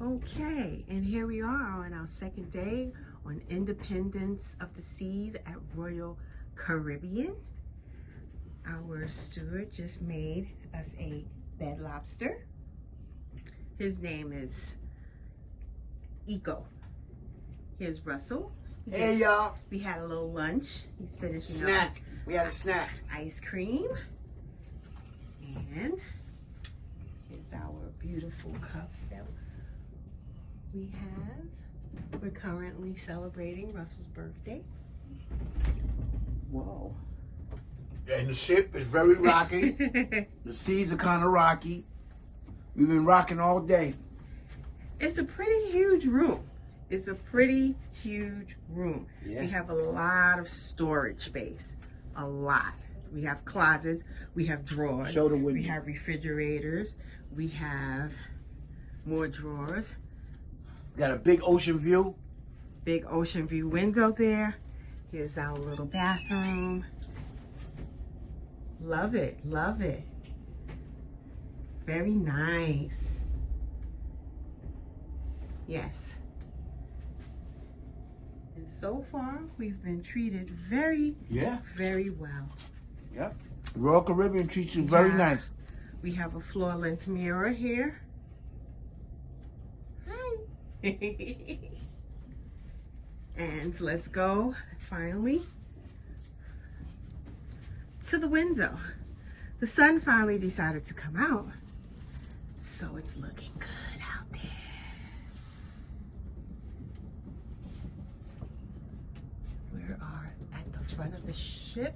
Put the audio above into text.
Okay, and here we are on our second day on Independence of the Seas at Royal Caribbean. Our steward just made us a bed lobster. His name is Eco. Here's Russell. Hey y'all. We had a little lunch. He's finishing snack. up We had a snack. ice cream. And here's our beautiful cups that we have. We're currently celebrating Russell's birthday. Whoa. And the ship is very rocky. The seas are kind of rocky. We've been rocking all day. It's a pretty huge room. It's a pretty huge room. Yeah. We have a lot of storage space. A lot. We have closets. We have drawers. Show the window. We have refrigerators. We have more drawers. Got a big ocean view. Big ocean view window there. Here's our little bathroom. Love it. Love it. Very nice. Yes. And so far, we've been treated very well. Yep. Royal Caribbean treats you very nice. We have a floor-length mirror here. Hi. And let's go, finally, to the window. The sun finally decided to come out, so it's looking good out there. We are at the front of the ship.